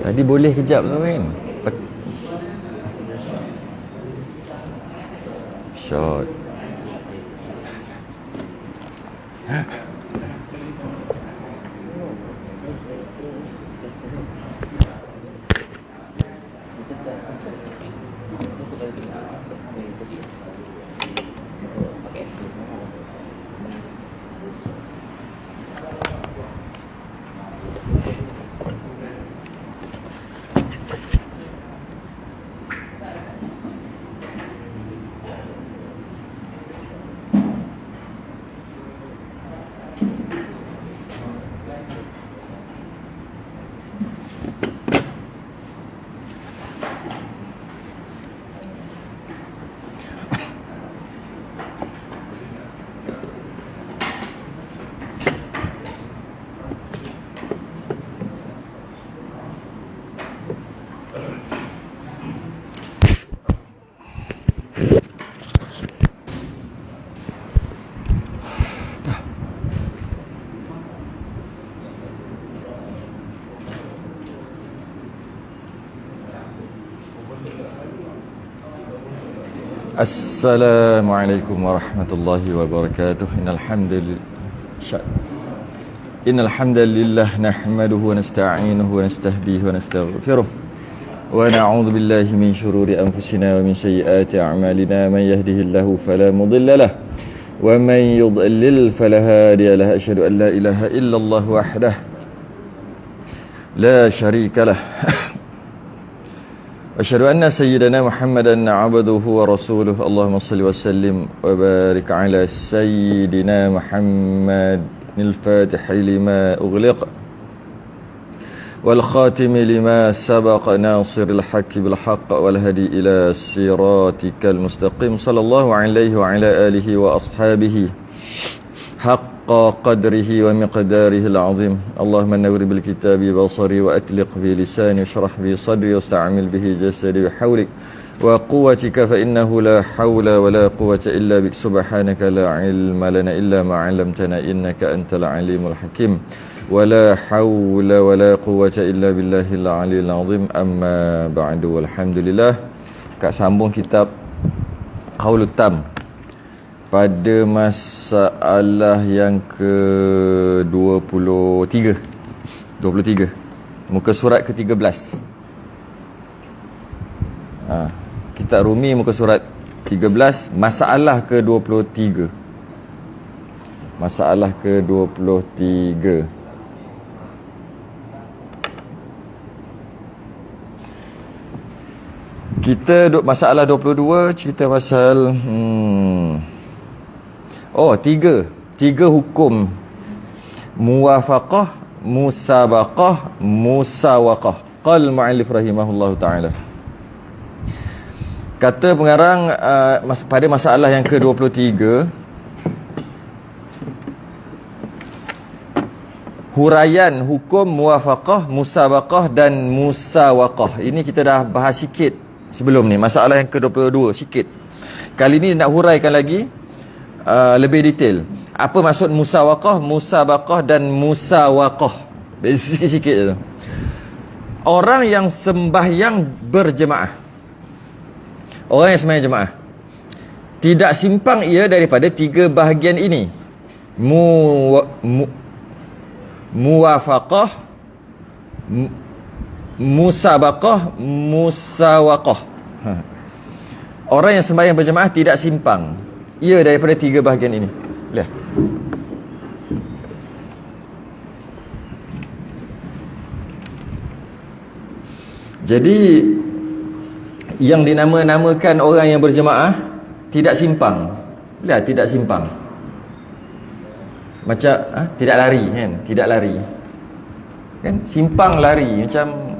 Tadi boleh kejap tu kan. Shot. Assalamualaikum warahmatullahi wabarakatuh. Innal hamdalillah nahmaduhu wa nasta'inuhu wa nastahdihi wa nastaghfiruh wa na'udzu billahi min shururi anfusina wa min sayyiati a'malina. Man yahdihillahu fala mudilla lahu wa man yudlil fala hadiya lahu. Asyhadu an la ilaha illallah wahdahu la syarika lahu. Asyhadu anna sayyidana Muhammadan abduhu wa rasuluh. Allahumma salli wa sallim wa barik ala sayyidina Muhammadil Fatihi lima ughliq wal khatimi lima sabaq nasiril haqqi bil haqq wal hadi ila siratikal mustaqim. Sallallahu alaihi wa ala alihi wa ashabihi haqqa qadrihi wa miqdarihi al-azim. Allahumma nawwir bil kitabi basari wa atliq bi lisani washrah bi sadri wasta'mil bihi jasadi bi hawlik wa quwwatika fa innahu la hawla wa la quwwata illa bik. Subhanaka la ilma lana illa ma 'allamtana innaka antal alimul hakim. Wa la hawla wa la quwwata illa billahil aliyyil azim. Amma ba'du. Alhamdulillah. Kak sambung kitab Qaulut Tam pada masalah yang ke-23 muka surat ke-13. Kitab Rumi muka surat 13, masalah ke-23. Masalah ke-23. Kita duk masalah 22 cerita pasal tiga hukum muwafaqah, musabaqah, musawaqah. Qal mu'allif rahimahullahu ta'ala. Kata pengarang pada masalah yang ke-23, huraian hukum muwafaqah, musabaqah dan musawaqah. Ini kita dah bahas sikit sebelum ni, masalah yang ke-22 sikit. Kali ni nak huraikan lagi lebih detail. Apa maksud musawaqah, musabaqah dan musawaqah? Sikit je tu. Orang yang sembahyang berjemaah, orang yang sembahyang jemaah, tidak simpang ia daripada tiga bahagian ini: muwafaqah, musabaqah, musawaqah. Orang yang sembahyang berjemaah tidak simpang ia daripada tiga bahagian ini. Lihat. Jadi yang dinamakan orang yang berjemaah tidak simpang. Lihat, tidak simpang. Macam tidak lari kan? Tidak lari. Kan simpang lari, macam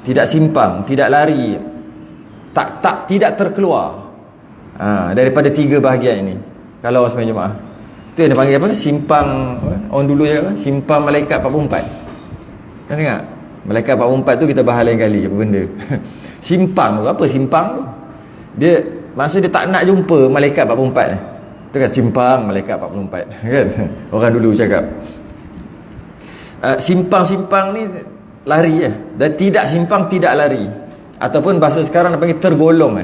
tidak simpang, tidak lari. Tidak terkeluar daripada tiga bahagian ini. Kalau orang sembahyang jemaah, itu yang dipanggil apa? Simpang. Orang dulu je apa? Simpang malaikat 44. Dah dengar? Malaikat 44 tu kita bahas lain kali apa benda. Simpang tu apa? Simpang tu dia masa dia tak nak jumpa malaikat 44 ni. Tu kan simpang malaikat 44 kan. Orang dulu cakap. Simpang-simpang ni lari dan tidak simpang, tidak lari, ataupun bahasa sekarang nak panggil tergolong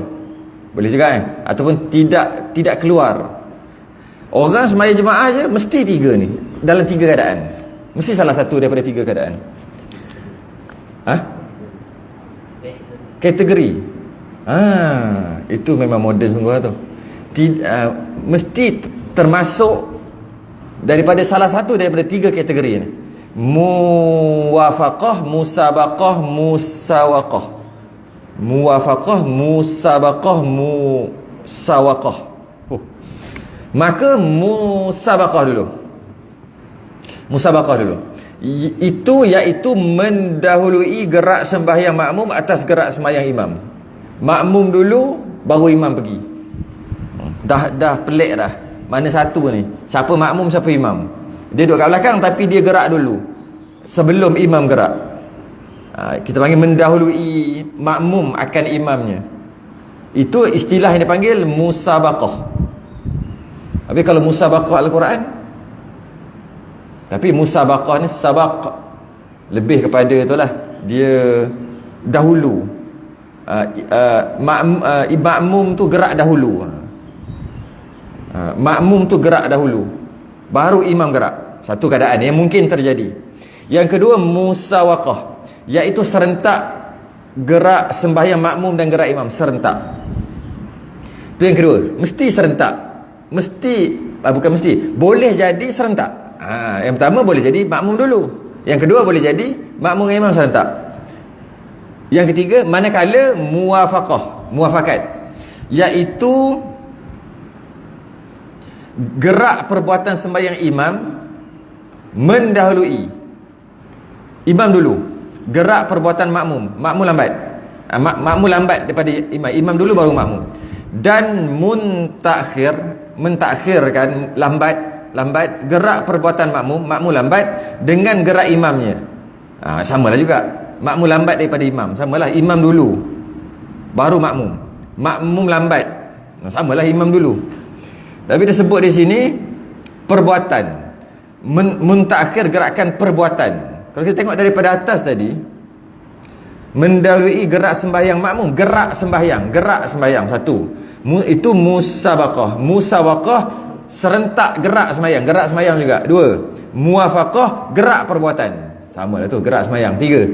boleh juga ataupun tidak keluar. Orang semaya jemaah je mesti tiga ni, dalam tiga keadaan, mesti salah satu daripada tiga keadaan. Kategori itu memang moden sungguh tu. Mesti termasuk daripada salah satu daripada tiga kategori ni. Muwafaqah, musabaqah, musawaqah. Muwafaqah, musabaqah, musawaqah. Maka musabaqah dulu. Musabaqah dulu. Itu iaitu mendahului gerak sembahyang makmum atas gerak sembahyang imam. Makmum dulu baru imam pergi. Dah pelik dah. Mana satu ni? Siapa makmum, siapa imam? Dia duduk kat belakang tapi dia gerak dulu sebelum imam gerak. Kita panggil mendahului makmum akan imamnya. Itu istilah yang dipanggil musabaqah. Tapi kalau musabaqah Al-Quran, tapi musabaqah ni sabaq, lebih kepada itulah, dia dahulu. Makmum tu gerak dahulu. Makmum tu gerak dahulu, baru imam gerak. Satu keadaan yang mungkin terjadi. Yang kedua musawaqah, iaitu serentak gerak sembahyang makmum dan gerak imam serentak. Itu yang kedua, mesti serentak. Bukan mesti, boleh jadi serentak. Yang pertama boleh jadi makmum dulu, yang kedua boleh jadi makmum dan imam serentak. Yang ketiga manakala muwafaqat, iaitu gerak perbuatan sembahyang imam mendahului imam dulu, gerak perbuatan makmum lambat. Makmum lambat daripada imam dulu baru makmum. Dan mentakhirkan lambat gerak perbuatan makmum lambat dengan gerak imamnya. Samalah juga, makmum lambat daripada imam, samalah imam dulu baru makmum lambat, samalah imam dulu. Tapi dia sebut di sini perbuatan, mentakhir gerakan perbuatan. Kalau kita tengok daripada atas tadi, mendahului gerak sembahyang makmum, gerak sembahyang satu, itu musabaqah. Musawaqah serentak gerak sembahyang juga. Dua, muwafaqah gerak perbuatan, sama lah tu, gerak sembahyang. Tiga,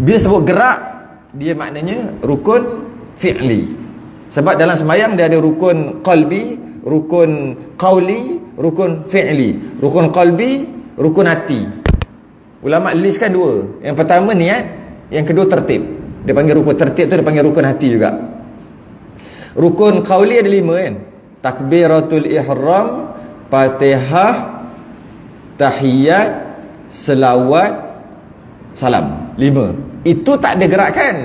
bila sebut gerak, dia maknanya rukun fi'li. Sebab dalam sembahyang dia ada rukun qalbi, rukun qauli, rukun fi'li. Rukun qalbi, rukun hati. Ulama listkan dua. Yang pertama niat, yang kedua tertib. Dia panggil rukun tertib tu, dia panggil rukun hati juga. Rukun qauli ada 5 kan? Takbiratul ihram, Fatihah, tahiyat, selawat, salam. 5. Itu tak ada gerakan.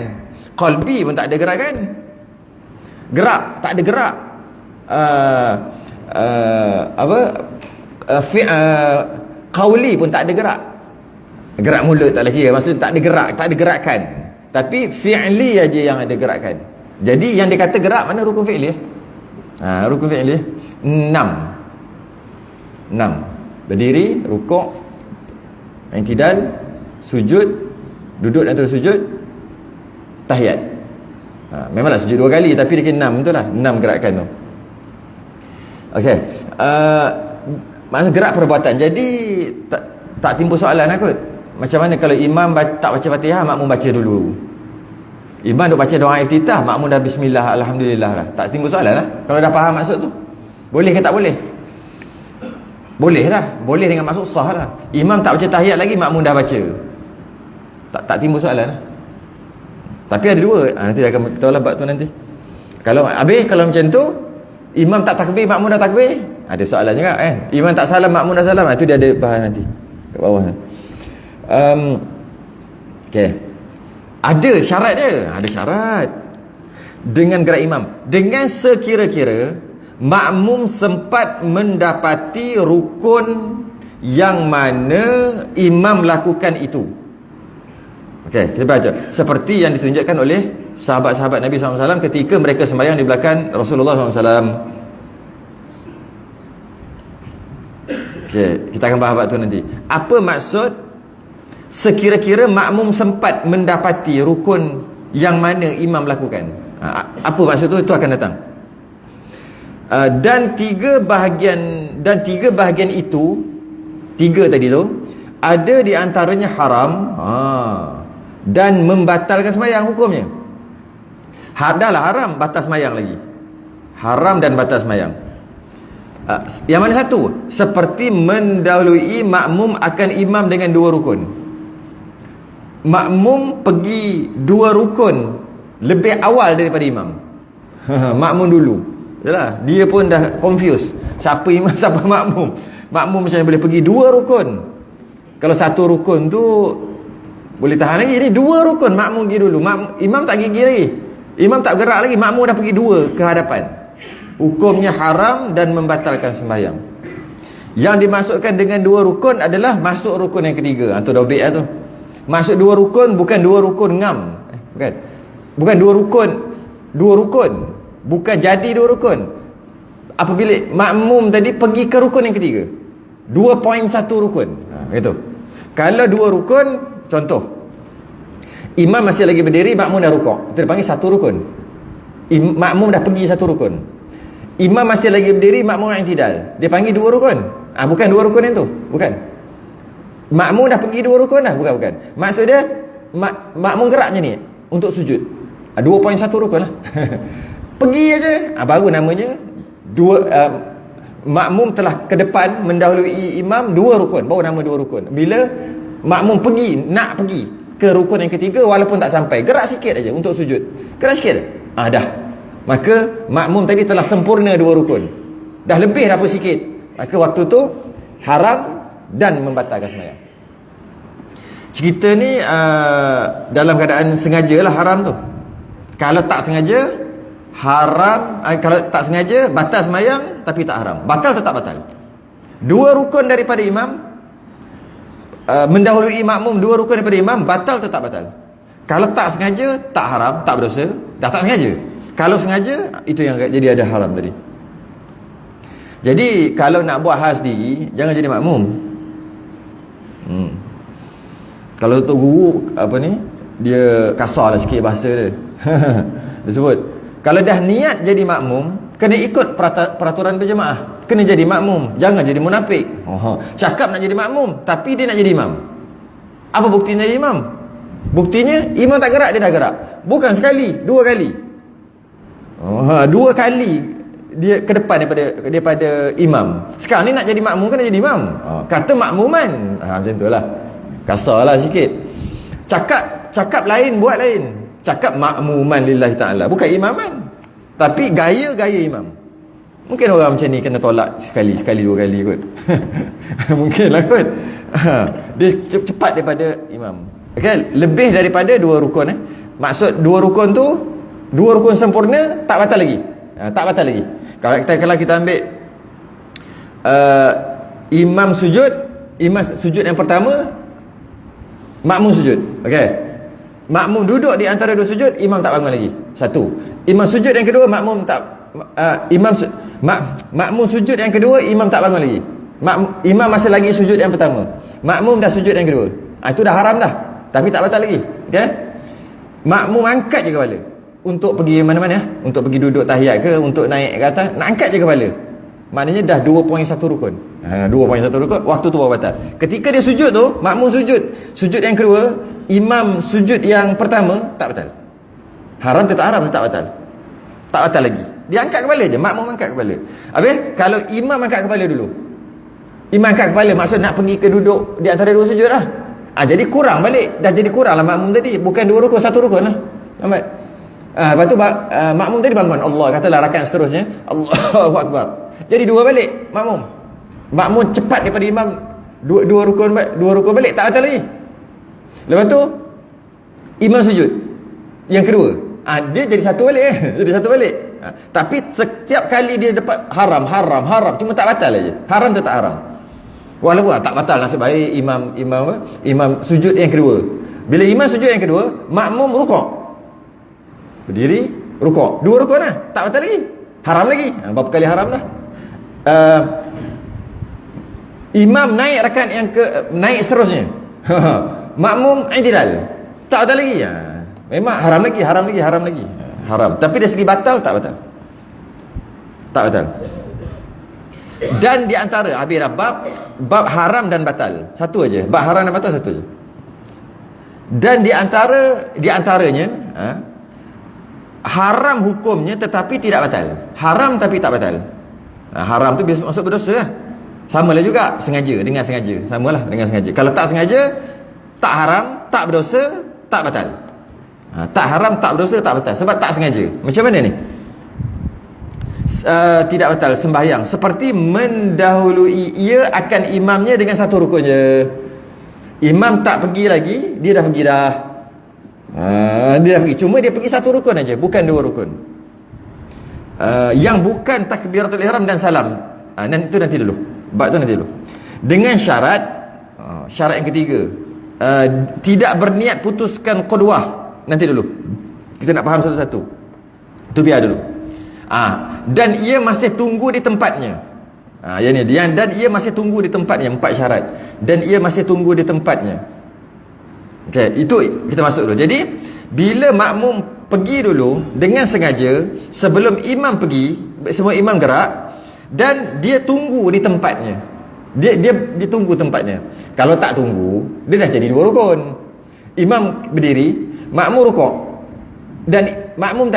Qalbi pun tak ada gerakan. Tak ada gerak. Qauli pun tak ada gerak. Gerak mulut tak lagi, maksudnya tak ada gerak, tak ada gerakan. Tapi fi'li aja yang ada gerakan. Jadi yang dikata gerak mana rukun fi'li? Rukun fi'li 6. Berdiri, rukuk, i'tidal, sujud, duduk dan terus sujud, tahiyat. Memanglah sujud 2 kali, tapi dia kena 6 tu lah, 6 gerakan tu. Okey. Maksud gerak perbuatan. Jadi tak timbul soalan kot. Macam mana kalau imam tak baca Fatihah, makmum baca dulu. Imam duk baca doa iftitah, makmum dah bismillah, alhamdulillah lah. Tak timbul soalan lah. Kalau dah faham maksud tu. Boleh ke tak boleh? Boleh lah. Boleh dengan maksud sah lah. Imam tak baca tahiyat lagi, makmum dah baca. Tak timbul soalan lah. Tapi ada dua. Nanti akan kita lah bab tu nanti. Kalau macam tu, imam tak takbir, makmum dah takbir, ada soalan juga kan. Imam tak salam, makmum dah salam, itu dia ada bahan nanti kat bawah. Okey. Ada syarat dia. Ada syarat dengan gerak imam. Dengan sekira-kira makmum sempat mendapati rukun yang mana imam lakukan itu. Okey, kita baca. Seperti yang ditunjukkan oleh sahabat-sahabat Nabi SAW ketika mereka sembahyang di belakang Rasulullah SAW. Okey, kita akan bahas tu nanti. Apa maksud sekira-kira makmum sempat mendapati rukun yang mana imam lakukan. Apa maksud tu? Itu akan datang. Dan tiga bahagian itu, tiga tadi tu, ada di antaranya haram dan membatalkan sembahyang hukumnya. Dah lah haram, batal sembahyang lagi. Haram dan batal sembahyang. Yang mana satu? Seperti mendahului makmum akan imam dengan dua rukun. Makmum pergi dua rukun lebih awal daripada imam. Makmum dulu. Yalah, dia pun dah confused. Siapa imam, siapa makmum. Makmum macam mana boleh pergi dua rukun? Kalau satu rukun tu boleh tahan lagi. Ni dua rukun makmum pergi dulu. Imam tak gigi lagi. Imam tak gerak lagi. Makmum dah pergi dua ke hadapan. Hukumnya haram dan membatalkan sembahyang. Yang dimasukkan dengan dua rukun adalah masuk rukun yang ketiga. Tu dah baik lah tu. Masuk dua rukun bukan dua rukun ngam. Bukan dua rukun. Bukan jadi dua rukun. Apabila makmum tadi pergi ke rukun yang ketiga, 2.1 rukun. Itu. Kalau dua rukun, contoh, imam masih lagi berdiri, makmum dah rukuk, itu dipanggil satu rukun. Makmum dah pergi satu rukun. Imam masih lagi berdiri, makmum yang tidak, dia panggil dua rukun. Bukan dua rukun yang tu. Bukan. Makmum dah pergi dua rukun dah. Bukan. Maksud dia makmum gerak macam ni untuk sujud. 2.1 rukun lah. Pergi aja. Baru namanya makmum telah ke depan mendahului imam dua rukun. Baru nama dua rukun. Bila makmum nak pergi ke rukun yang ketiga walaupun tak sampai, gerak sikit aja untuk sujud. Gerak sikit. Dah. Maka makmum tadi telah sempurna dua rukun. Dah lebih dah pun sikit. Maka waktu tu haram dan membatalkan sembahyang. Cerita ni dalam keadaan sengaja lah haram tu. Kalau tak sengaja haram, kalau tak sengaja batal sembahyang tapi tak haram. Batal tetap batal. Dua rukun daripada imam, mendahului makmum dua rukun daripada imam, batal tetap batal. Kalau tak sengaja tak haram, tak berdosa. Dah tak sengaja. Kalau sengaja, itu yang jadi ada haram tadi. Jadi kalau nak buat hal sendiri, jangan jadi makmum. Kalau tok guru dia kasar lah sikit bahasa dia. Dia sebut, kalau dah niat jadi makmum, kena ikut peraturan berjemaah. Kena jadi makmum, jangan jadi munafik. Cakap nak jadi makmum, tapi dia nak jadi imam. Apa buktinya jadi imam? Buktinya imam tak gerak, dia dah gerak. Bukan sekali, dua kali. Dua kali dia ke depan daripada imam. Sekarang ni nak jadi makmum, kena jadi imam. Kata makmuman. Macam tu lah. Kasar lah sikit. Cakap lain, buat lain. Cakap makmuman lillahi ta'ala, bukan imaman. Tapi gaya imam. Mungkin orang macam ni kena tolak sekali dua kali kot. Mungkin lah kot. Dia cepat daripada imam. Okay? Lebih daripada dua rukun. Maksud dua rukun tu, dua rukun sempurna, tak batal lagi. Tak batal lagi. Kalau kita ambil imam sujud yang pertama, makmum sujud. Okay. Makmum duduk di antara dua sujud, imam tak bangun lagi. Satu. Imam sujud yang kedua, makmum makmum sujud yang kedua, imam tak bangun lagi. Imam masih lagi sujud yang pertama, makmum dah sujud yang kedua. Itu dah haram dah, tapi tak batal lagi. Okay? Makmum angkat je kepala untuk pergi mana-mana, untuk pergi duduk tahiyat ke, untuk naik ke atas, nak angkat je kepala. Maknanya dah 2.1 rukun. 2.1 rukun, waktu tu baru batal. Ketika dia sujud tu, makmum sujud yang kedua, imam sujud yang pertama, tak batal. Haram tetap batal. Tak batal lagi. Dia angkat kepala je, makmum angkat kepala. Habis kalau imam angkat kepala dulu. Imam angkat kepala maksud nak pergi ke duduk di antara dua sujud lah. Jadi kurang balik. Dah jadi kurang lah makmum tadi. Bukan dua rukun, satu rukun lah. Nampak? Lepas tu makmum tadi bangun, Allah katalah rakaat seterusnya, Allahu Akbar. Jadi dua balik makmum cepat daripada imam, dua rukun balik, tak batal lagi. Lepas tu imam sujud yang kedua, dia jadi satu balik. Jadi satu balik. Tapi setiap kali dia dapat haram, cuma tak batal aja. Haram tetap haram. Walaupun tak batal, nasib baik imam sujud yang kedua. Bila imam sujud yang kedua, makmum rukuk. Berdiri, rukuk. Dua rukun lah, tak batal lagi. Haram lagi. Berapa kali haram dah. Imam naik rakaat naik seterusnya. makmum i'tidal, tak batal lagi. Memang haram lagi. Haram. Tapi dari segi batal, tak batal. Dan di antara habis dah bab haram dan batal. Satu aja. Bab haram dan batal satu aja. Dan di antaranya haram hukumnya tetapi tidak batal. Haram tapi tak batal. Haram tu biasa masuk berdosa lah. Samalah juga sengaja dengan sengaja. Samalah dengan sengaja. Kalau tak sengaja, tak haram, tak berdosa, tak batal. Tak haram, tak berdosa, tak batal. Sebab tak sengaja. Macam mana ni? Tidak batal sembahyang seperti mendahului ia akan imamnya dengan satu rukun je. Imam tak pergi lagi, dia dah pergi dah. Dia dah pergi. Cuma dia pergi satu rukun aja, bukan dua rukun. Yang bukan takbiratul ihram dan salam. Itu nanti dulu. Bab tu nanti dulu. Dengan syarat yang ketiga, tidak berniat putuskan qudwah. Nanti dulu. Kita nak faham satu-satu. Tu biar dulu. Dan ia masih tunggu di tempatnya. Dan ia masih tunggu di tempatnya. 4 syarat. Dan ia masih tunggu di tempatnya. Okey, itu kita masuk dulu. Jadi bila makmum pergi dulu dengan sengaja sebelum imam pergi, semua imam gerak dan dia tunggu di tempatnya. Dia tunggu tempatnya. Kalau tak tunggu, dia dah jadi 2 rukun. Imam berdiri, makmum rukuk. Dan makmum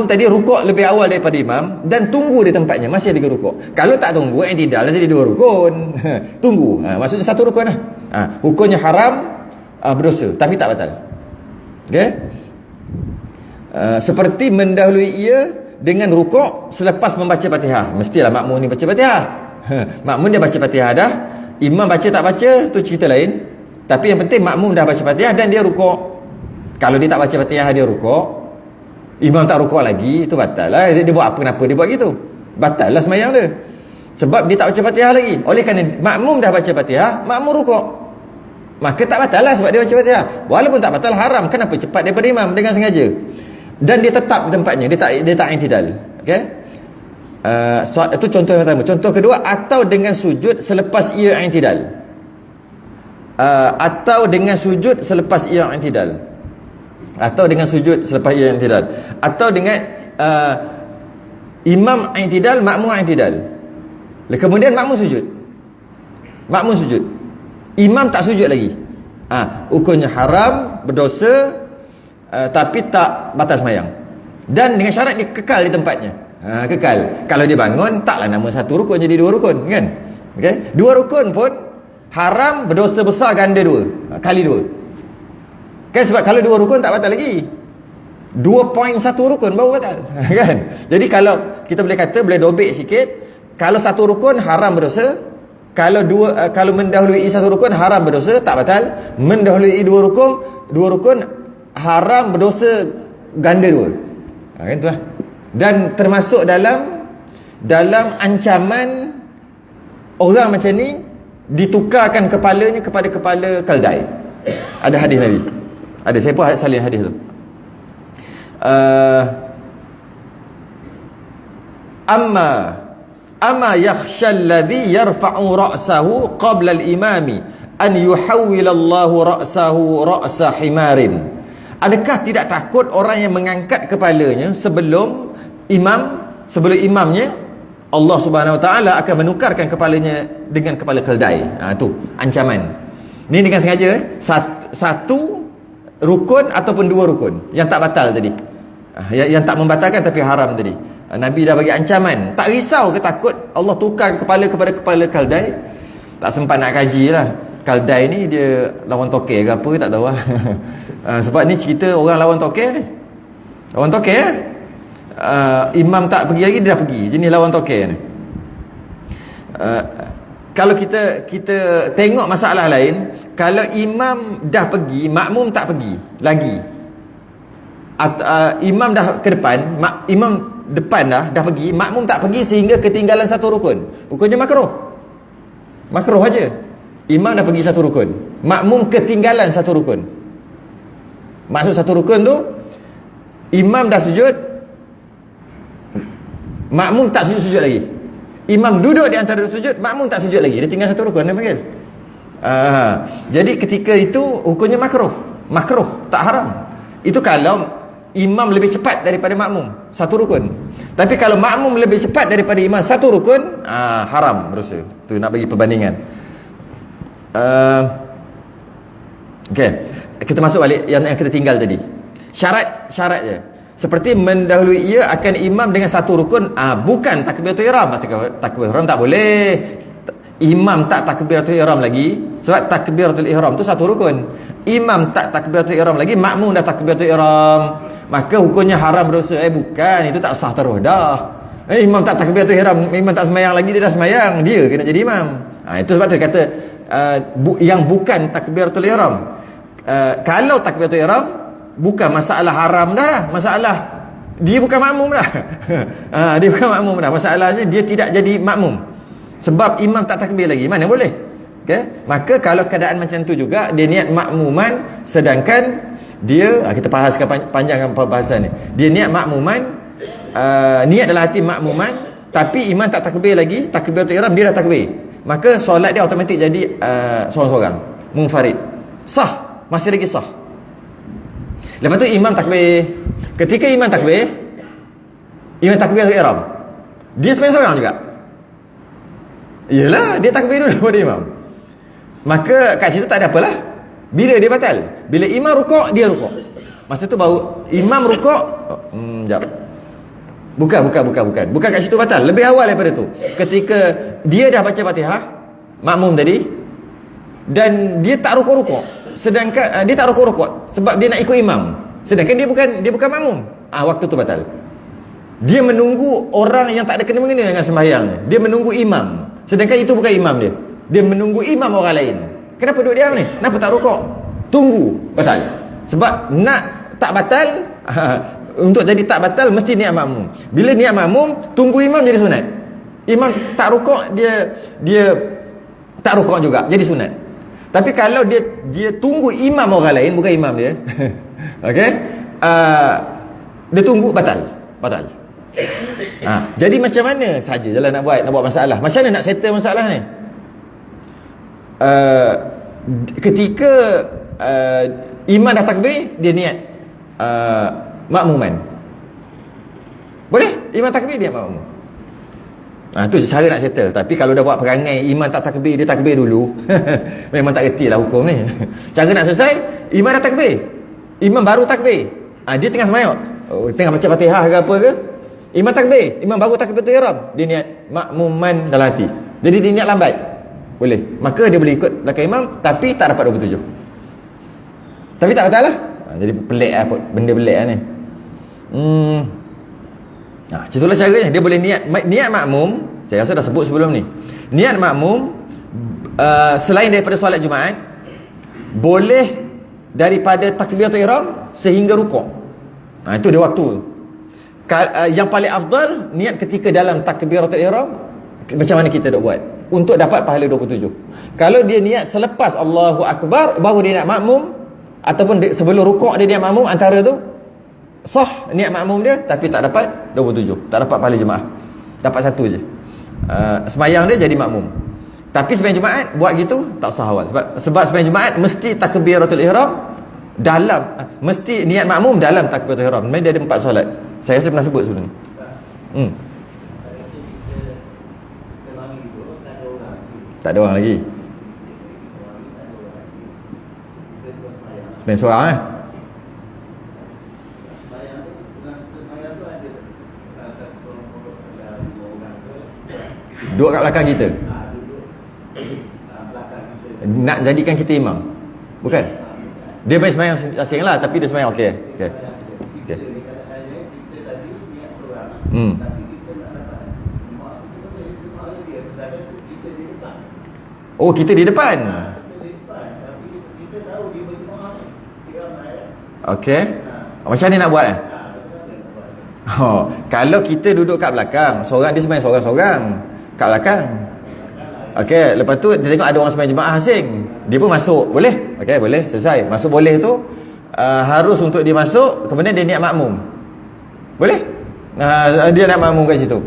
tadi rukuk lebih awal daripada imam dan tunggu di tempatnya, masih ada rukuk. Kalau tak tunggu, i'tidal jadi 2 rukun. Tunggu. Maksudnya 1 rukun lah. Hukumnya haram, berdosa tapi tak batal. Okey? Seperti mendahului ia dengan rukuk selepas membaca Fatihah. Mestilah makmum ni baca Fatihah. Makmum dia baca Fatihah dah. Imam baca tak baca tu cerita lain. Tapi yang penting makmum dah baca Fatihah dan dia rukuk. Kalau dia tak baca Fatihah, dia rukuk, imam tak rukuk lagi, itu batal lah. Dia buat apa, kenapa dia buat gitu? Batal lah sembahyang dia. Sebab dia tak baca Fatihah lagi. Oleh kerana makmum dah baca Fatihah, makmum rukuk, maka tak batal lah sebab dia baca Fatihah. Walaupun tak batal, haram. Kenapa? Cepat daripada imam dengan sengaja. Dan dia tetap di tempatnya, dia tak i'tidal. Okey? Itu contoh yang pertama. Contoh kedua, atau dengan sujud selepas ia i'tidal. Atau dengan sujud selepas ia i'tidal. Atau dengan sujud selepas ia i'tidal. Atau dengan imam i'tidal, makmum i'tidal. Kemudian makmum sujud. Imam tak sujud lagi. Hukumnya haram, berdosa, tapi tak batal sembahyang. Dan dengan syarat dia kekal di tempatnya. Kekal. Kalau dia bangun, taklah nama 1 rukun jadi 2 rukun, kan? Okey? 2 rukun pun haram, berdosa besar ganda 2. Kali 2. Kan sebab kalau 2 rukun tak batal lagi. 2.1 rukun baru batal. Kan? Jadi kalau kita boleh kata, boleh dobek sikit, kalau 1 rukun haram berdosa, kalau mendahului 1 rukun haram berdosa, tak batal. Mendahului 2 rukun haram berdosa ganda 2. Kan tu lah. Dan termasuk dalam ancaman orang macam ni ditukarkan kepalanya kepada kepala keldai. Ada hadis Nabi. Ada, saya pun salin hadis tu. Amma yakhsha alladhi yarfa'u ra'sahu qabla al-imami an yuhawwila Allahu ra'sahu ra'sa himarin. Adakah tidak takut orang yang mengangkat kepalanya sebelum imamnya, Allah Subhanahu Wa Taala akan menukarkan kepalanya dengan kepala keldai. Tu ancaman. Ni dengan sengaja satu rukun ataupun 2 rukun yang tak batal tadi. Yang tak membatalkan tapi haram tadi. Nabi dah bagi ancaman. Tak risau ke takut Allah tukar kepala kepada kepala keldai? Tak sempat nak kaji lah. Keldai ni dia lawan tokek ke apa tak tahu lah. Sebab ni cerita orang lawan tokek ni. Lawan tokek imam tak pergi lagi, dia dah pergi. Jenis lawan tokek ni. Kalau kita tengok masalah lain, kalau imam dah pergi, makmum tak pergi lagi. Imam dah ke depan, imam depan dah pergi, makmum tak pergi sehingga ketinggalan 1 rukun. Hukumnya makruh. Makruh aja. Imam dah pergi 1 rukun, makmum ketinggalan 1 rukun. Maksud 1 rukun tu, imam dah sujud, makmum tak sujud lagi. Imam duduk di antara sujud, makmum tak sujud lagi. Dia tinggal 1 rukun, dia panggil. Jadi ketika itu hukumnya makruh. Makruh, tak haram. Itu kalau imam lebih cepat daripada makmum satu rukun. Tapi kalau makmum lebih cepat daripada imam satu rukun, haram berdosa. Tu nak bagi perbandingan. Okey, kita masuk balik yang kita tinggal tadi. Syarat je. Seperti mendahului ia akan imam dengan satu rukun, bukan takbiratul ihram. Takbiratul ihram tak boleh. Imam tak takbiratul ihram lagi, sebab takbiratul ihram tu satu rukun. Imam tak takbiratul ihram lagi, makmum dah takbiratul ihram, maka hukumnya haram berdosa. Bukan, itu tak sah terus dah. Imam tak takbiratul ihram, imam tak semayang lagi, dia dah semayang, dia kena jadi imam. Itu sebab dia kata yang bukan takbiratul ihram. Kalau takbiratul ihram bukan masalah haram dah, masalah dia bukan makmum dah. Dia bukan makmum dah. Masalahnya dia tidak jadi makmum sebab imam tak takbir lagi, mana boleh. Okay? Maka kalau keadaan macam tu juga, dia niat makmuman, sedangkan dia, kita bahaskan panjang perbahasan ni, dia niat makmuman, niat dalam hati makmuman, tapi imam tak takbir lagi, takbiratul ihram dia dah takbir, maka solat dia automatik jadi seorang-seorang, munfarid, sah, masih lagi sah. Lepas tu imam takbir. Ketika imam takbir takbiratul ihram, dia sebenarnya seorang juga. Yelah, dia takbir dulu pada imam. Maka kat situ tak ada apalah. Bila dia batal? Bila imam rukuk, dia rukuk. Masa tu baru imam rukuk. Sekejap. Bukan kat situ batal. Lebih awal daripada tu. Ketika dia dah baca Fatihah, makmum tadi, dan dia tak rukuk-rukuk. Sedangkan dia tak rukuk-rukuk sebab dia nak ikut imam. Sedangkan dia bukan makmum. Waktu tu batal. Dia menunggu orang yang tak ada kena-mengena dengan sembahyang. Dia menunggu imam. Sedangkan itu bukan imam dia. Dia menunggu imam orang lain. Kenapa duduk diam ni? Kenapa tak rukuk? Tunggu, batal. Sebab nak tak batal, untuk jadi tak batal mesti niat makmum. Bila niat makmum, tunggu imam jadi sunat. Imam tak rukuk, dia tak rukuk juga, jadi sunat. Tapi kalau dia tunggu imam orang lain, bukan imam dia. Okey? Dia tunggu, batal. Jadi macam mana saja jalan nak buat masalah. Macam mana nak settle masalah ni? Ketika imam dah takbir, dia niat makmuman. Boleh? Imam takbir, dia makmum. Tu cara nak settle. Tapi kalau dah buat perangai imam tak takbir, dia takbir dulu, memang tak reti lah hukum ni. Cara nak selesai, imam dah takbir, imam baru takbir, dia tengah semayang, tengah baca Fatihah ke apa ke, imam takbir, imam baru takbiratul ihram, dia niat makmuman dalam hati, jadi dia niat lambat, boleh. Maka dia boleh ikut belakang imam, tapi tak dapat 27. Tapi tak kata lah. Jadi pelik lah, benda pelik lah ni. Itulah caranya. Dia boleh niat makmum. Saya rasa dah sebut sebelum ni. Niat makmum selain daripada solat Jumaat, boleh daripada takbiratul ihram sehingga rukuk. Itu dia waktu. Yang paling afdal niat ketika dalam takbiratul ihram. Macam mana kita nak buat untuk dapat pahala 27? Kalau dia niat selepas Allahu Akbar baru dia nak makmum, ataupun sebelum rukuk dia niat makmum, antara tu sah niat makmum dia, tapi tak dapat 27, tak dapat pahala jemaah, dapat satu je. Semayang dia jadi makmum. Tapi sembahyang Jumaat buat gitu tak sah awal. Sebab sembahyang Jumaat mesti takbiratul ihram dalam, mesti niat makmum dalam takbiratul ihram. Memang dia ada 4 solat. Saya rasa pernah sebut sebelum ni. Tak ada orang lagi. Sembahyang seorang duduk kat belakang kita, nak jadikan kita imam. Bukan, dia main sembahyang asing lah, tapi dia sembahyang okey. Oh, kita di depan. Okey. Macam ni nak buat kalau kita duduk kat belakang, seorang dia sembahyang seorang-seorang kat belakang. Okey, lepas tu dia tengok ada orang sembahyang jemaah asing, dia pun masuk, boleh? Okey, boleh, selesai. Masuk boleh tu harus untuk dia masuk, kemudian dia niat makmum. Boleh? Dia nak makmum kat situ.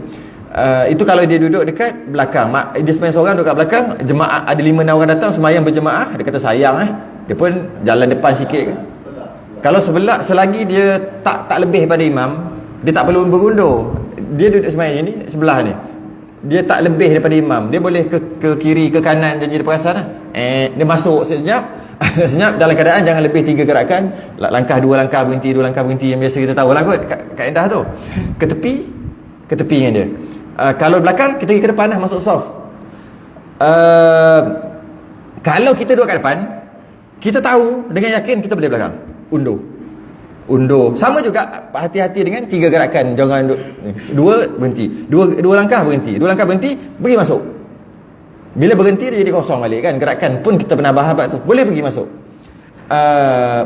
Itu kalau dia duduk dekat belakang, dia sembahyang seorang duduk kat belakang, jemaah ada 5-6 orang datang sembahyang berjemaah, dia kata sayang dia pun jalan depan sikit ke. Kalau sebelah, selagi dia tak lebih pada imam, dia tak perlu berundur. Dia duduk sembahyang ni sebelah ni, dia tak lebih daripada imam, dia boleh ke kiri ke kanan janji dia perasan lah. Dia masuk senyap senyap dalam keadaan jangan lebih 3 gerakan, langkah 2 langkah berhenti, 2 langkah berhenti, yang biasa kita tahu lah kot kaedah tu. Ke tepi dengan dia. Kalau belakang, kita pergi ke depan lah, masuk soft. Kalau kita duduk kat depan, kita tahu dengan yakin kita boleh belakang, undur. Sama juga, hati-hati dengan 3 gerakan. Jangan duduk 2 berhenti, 2 langkah berhenti, 2 langkah berhenti, pergi masuk. Bila berhenti dia jadi kosong balik kan. Gerakan pun kita pernah bahas tu. Boleh pergi masuk.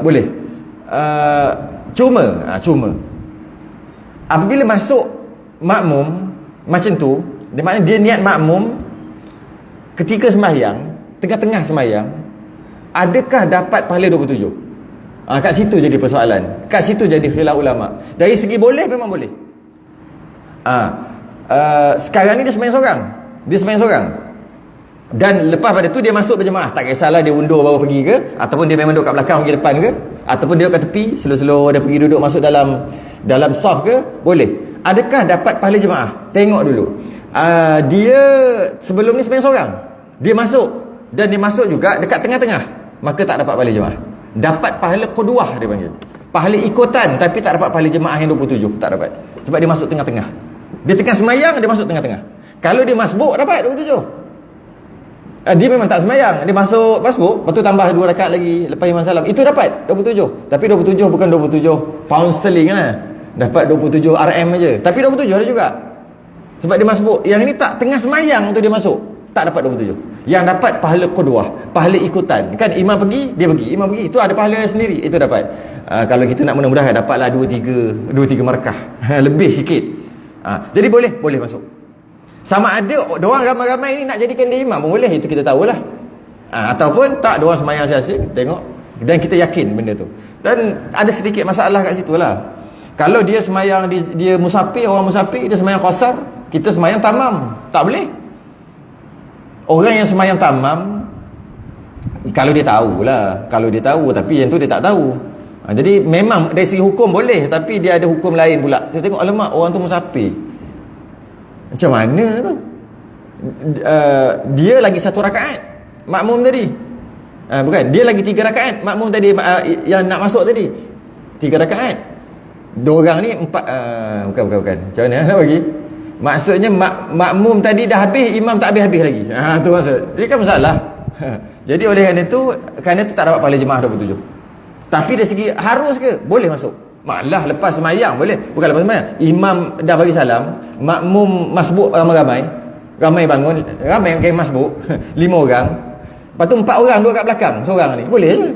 Boleh. Cuma apabila masuk makmum macam tu, dia maknanya dia niat makmum ketika sembahyang, tengah-tengah sembahyang, adakah dapat pahala 27? Kat situ jadi persoalan. Kat situ jadi khilaf ulama. Dari segi boleh, memang boleh. Sekarang ni dia sembahyang seorang. Dan lepas pada tu dia masuk berjemaah. Tak kisahlah dia undur baru pergi ke, ataupun dia memang duduk kat belakang pergi depan ke, ataupun dia duduk kat tepi, slow-slow dia pergi duduk masuk dalam saf ke, boleh. Adakah dapat pahala jemaah? Tengok dulu. Dia sebelum ni sembahyang seorang, dia masuk, dan dia masuk juga dekat tengah-tengah, maka tak dapat pahala jemaah. Dapat pahala qudwah dia panggil, pahala ikutan, tapi tak dapat pahala jemaah yang 27. Tak dapat, sebab dia masuk tengah-tengah. Dia tengah sembahyang, dia masuk tengah-tengah. Kalau dia masbuk, dapat 27. Dia memang tak sembahyang, dia masuk masbuk, lepas tu tambah 2 rakaat lagi lepas imam salam, itu dapat 27. Tapi 27 bukan 27 pound sterling lah, dapat 27 RM aja. Tapi 27 ada juga, sebab dia masbuk. Yang ni tak, tengah sembahyang tu dia masuk, tak dapat 27. Yang dapat pahala qudwah, pahala ikutan. Kan imam pergi, dia pergi, imam pergi, itu ada pahala sendiri, itu dapat. Kalau kita nak mudah-mudahan dapatlah 2-3 markah lebih sikit. Jadi boleh masuk. Sama ada diorang ramai-ramai ni nak jadikan dia imam pun boleh, itu kita tahulah. Ataupun tak, diorang sembahyang asyik tengok, dan kita yakin benda tu. Dan ada sedikit masalah kat situ lah. Kalau dia sembahyang, dia musafir, orang musafir, dia sembahyang qasar, kita sembahyang tamam, tak boleh. Orang yang sembahyang tamam, kalau dia tahu, tapi yang tu dia tak tahu. Jadi memang dari segi hukum boleh, tapi dia ada hukum lain pula. Kita tengok, alamak, orang tu musafir, macam mana tu? Dia lagi 1 rakaat makmum tadi. Bukan, dia lagi 3 rakaat makmum tadi, yang nak masuk tadi 3 rakaat. 2 orang ni 4. Bukan. Macam mana nak bagi? Maksudnya makmum tadi dah habis, imam tak habis lagi. Tu maksud. Jadi kan masalah. Jadi oleh kerana tu tak dapat pahala jemaah 27. Tapi dari segi harus ke? Boleh masuk. Malah lepas sembahyang boleh. Bukan lepas sembahyang, imam dah bagi salam, makmum masbuk ramai bangun, ramai geng masbuk 5 orang, lepas tu 4 orang duduk kat belakang seorang ni, boleh je.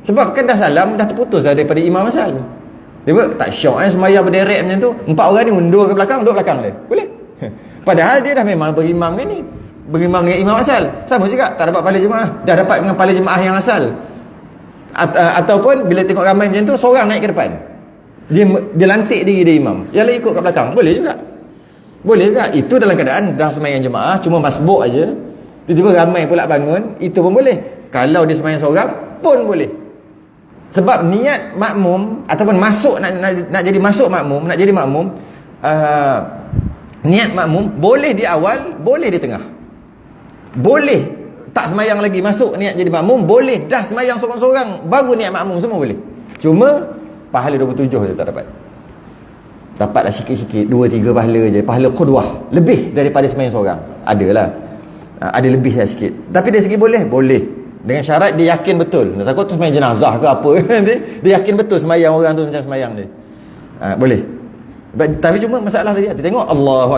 Sebab kan dah salam, dah terputus dah daripada imam asal. Dia tak syok sembahyang berderet macam tu, 4 orang ni undur ke belakang, duduk belakang dia, boleh. Padahal dia dah memang berimam ni, berimam dengan imam asal. Sama juga, tak dapat pahala jemaah, dah dapat dengan pahala jemaah yang asal. Ataupun bila tengok ramai macam tu, seorang naik ke depan, dia lantik diri dia imam, yang lain ikut kat belakang, boleh juga. Itu dalam keadaan dah sembahyang jemaah, cuma masbuk aja, tiba-tiba ramai pula bangun, itu pun boleh. Kalau dia sembahyang seorang pun boleh. Sebab niat makmum ataupun masuk nak jadi makmum, niat makmum boleh di awal, boleh di tengah, boleh tak sembahyang lagi, masuk niat jadi makmum, boleh dah sembahyang seorang-seorang baru niat makmum, semua boleh. Cuma pahala 27 je tak dapat. Dapatlah sikit-sikit, 2-3 pahala je, pahala qudwah, lebih daripada sembahyang seorang. Adalah, ada lebih lah sikit. Tapi dari segi boleh, dengan syarat dia yakin betul. Nak takut tu sembahyang jenazah ke apa dia yakin betul sembahyang orang tu macam sembahyang dia. Boleh. Tapi cuma masalah tadi, tengok Allahu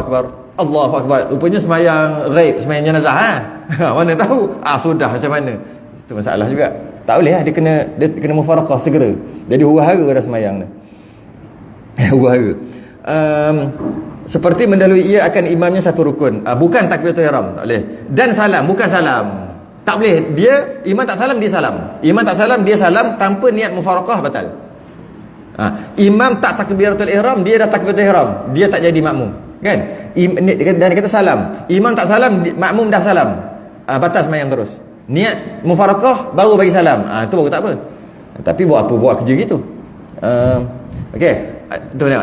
Akbar, rupanya sembahyang ghaib, sembahyang jenazah. Mana tahu, sudah macam mana. Itu masalah juga. Tak boleh dia kena mufaraqah segera. Jadi huru-hara dah sembahyang dia. Huru-hara. Seperti mendahului ia akan imamnya satu rukun. Bukan takbiratul ihram, tak boleh. Dan salam, bukan salam. Tak boleh. Imam tak salam, dia salam. Imam tak salam, dia salam tanpa niat mufaraqah, batal. Imam tak takbiratul ihram, dia dah takbiratul ihram, dia tak jadi makmum. Kan? Dan dia kata salam. Imam tak salam, makmum dah salam. Batas sembahyang terus. Niat mufarakah baru bagi salam. Tu baru tak apa. Tapi buat apa? Buat kerja gitu. Okey.